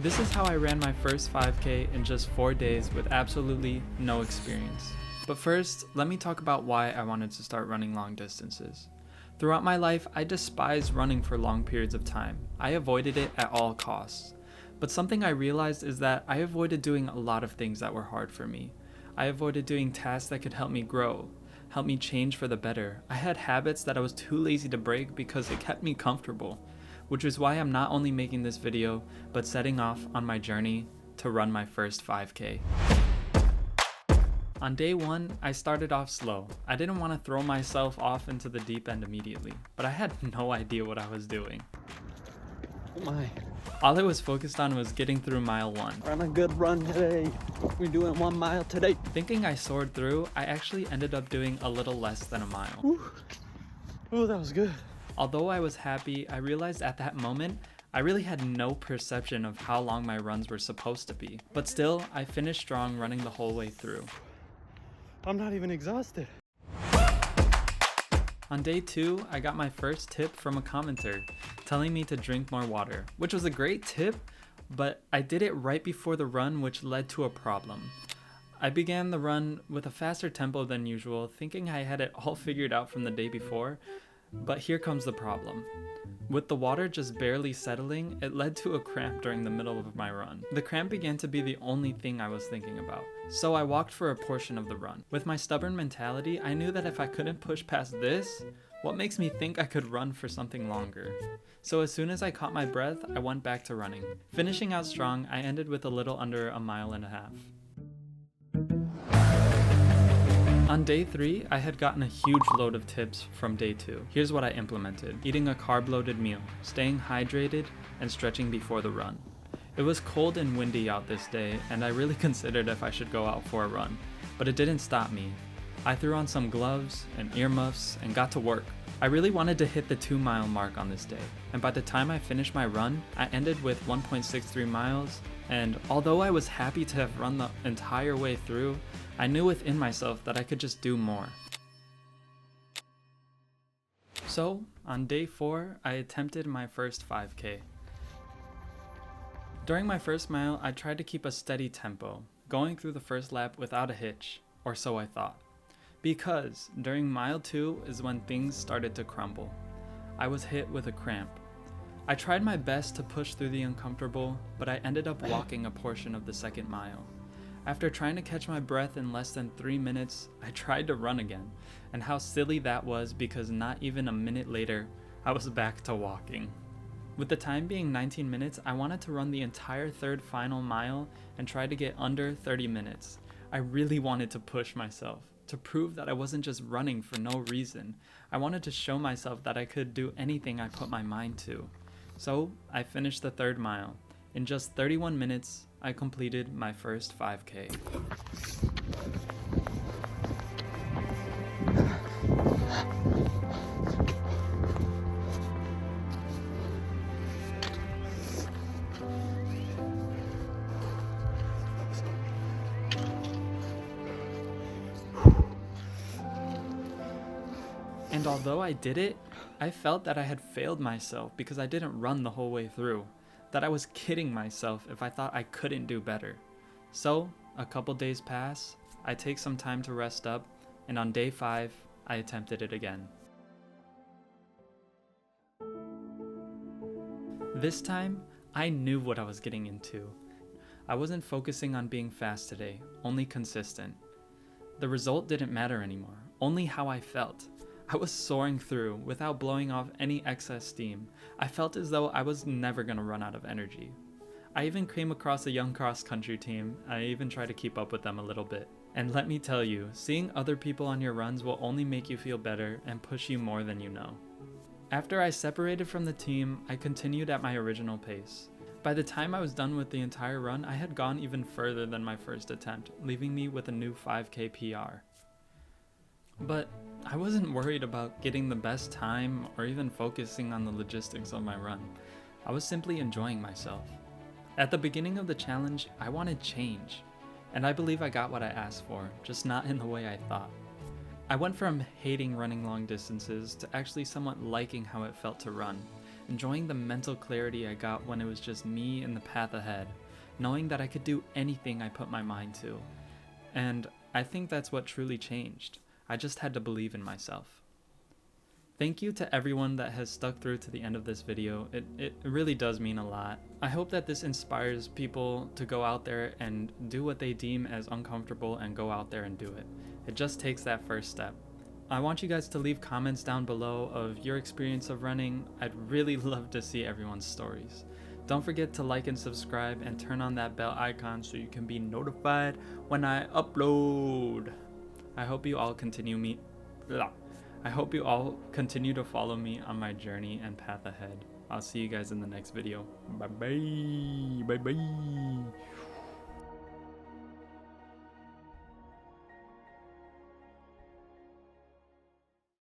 This is how I ran my first 5K in just 4 days with absolutely no experience. But first, let me talk about why I wanted to start running long distances. Throughout my life, I despised running for long periods of time. I avoided it at all costs. But something I realized is that I avoided doing a lot of things that were hard for me. I avoided doing tasks that could help me grow, help me change for the better. I had habits that I was too lazy to break because it kept me comfortable, which is why I'm not only making this video, but setting off on my journey to run my first 5K. On day one, I started off slow. I didn't want to throw myself off into the deep end immediately, but I had no idea what I was doing. Oh my. All I was focused on was getting through mile 1. We're on a good run today. We're doing 1 mile today. Thinking I soared through, I actually ended up doing a little less than a mile. Oh, that was good. Although I was happy, I realized at that moment, I really had no perception of how long my runs were supposed to be. But still, I finished strong running the whole way through. I'm not even exhausted. On day 2, I got my first tip from a commenter telling me to drink more water, which was a great tip, but I did it right before the run, which led to a problem. I began the run with a faster tempo than usual, thinking I had it all figured out from the day before, but here comes the problem. With the water just barely settling, it led to a cramp during the middle of my run. The cramp began to be the only thing I was thinking about, so I walked for a portion of the run. With my stubborn mentality, I knew that if I couldn't push past this, what makes me think I could run for something longer? So as soon as I caught my breath, I went back to running. Finishing out strong, I ended with a little under a mile and a half. On day 3, I had gotten a huge load of tips from day 2. Here's what I implemented: eating a carb-loaded meal, staying hydrated, and stretching before the run. It was cold and windy out this day, and I really considered if I should go out for a run, but it didn't stop me. I threw on some gloves and earmuffs and got to work. I really wanted to hit the 2-mile mark on this day, and by the time I finished my run, I ended with 1.63 miles, and although I was happy to have run the entire way through, I knew within myself that I could just do more. So, on day 4, I attempted my first 5K. During my first mile, I tried to keep a steady tempo, going through the first lap without a hitch, or so I thought. Because during mile 2 is when things started to crumble. I was hit with a cramp. I tried my best to push through the uncomfortable, but I ended up walking a portion of the second mile. After trying to catch my breath in less than 3 minutes, I tried to run again, and how silly that was because not even a minute later, I was back to walking. With the time being 19 minutes, I wanted to run the entire third final mile and try to get under 30 minutes. I really wanted to push myself, to prove that I wasn't just running for no reason. I wanted to show myself that I could do anything I put my mind to. So, I finished the third mile. In just 31 minutes, I completed my first 5K. And although I did it, I felt that I had failed myself because I didn't run the whole way through. That I was kidding myself if I thought I couldn't do better. So, a couple days pass, I take some time to rest up, and on day 5, I attempted it again. This time, I knew what I was getting into. I wasn't focusing on being fast today, only consistent. The result didn't matter anymore, only how I felt. I was soaring through without blowing off any excess steam. I felt as though I was never gonna run out of energy. I even came across a young cross-country team. I even tried to keep up with them a little bit. And let me tell you, seeing other people on your runs will only make you feel better and push you more than you know. After I separated from the team, I continued at my original pace. By the time I was done with the entire run, I had gone even further than my first attempt, leaving me with a new 5K PR. But I wasn't worried about getting the best time or even focusing on the logistics of my run. I was simply enjoying myself. At the beginning of the challenge, I wanted change, and I believe I got what I asked for, just not in the way I thought. I went from hating running long distances to actually somewhat liking how it felt to run, enjoying the mental clarity I got when it was just me and the path ahead, knowing that I could do anything I put my mind to. And I think that's what truly changed. I just had to believe in myself. Thank you to everyone that has stuck through to the end of this video. It really does mean a lot. I hope that this inspires people to go out there and do what they deem as uncomfortable and go out there and do it. It just takes that first step. I want you guys to leave comments down below of your experience of running. I'd really love to see everyone's stories. Don't forget to like and subscribe and turn on that bell icon so you can be notified when I upload. I hope you all continue to follow me on my journey and path ahead. I'll see you guys in the next video. Bye bye. Bye bye.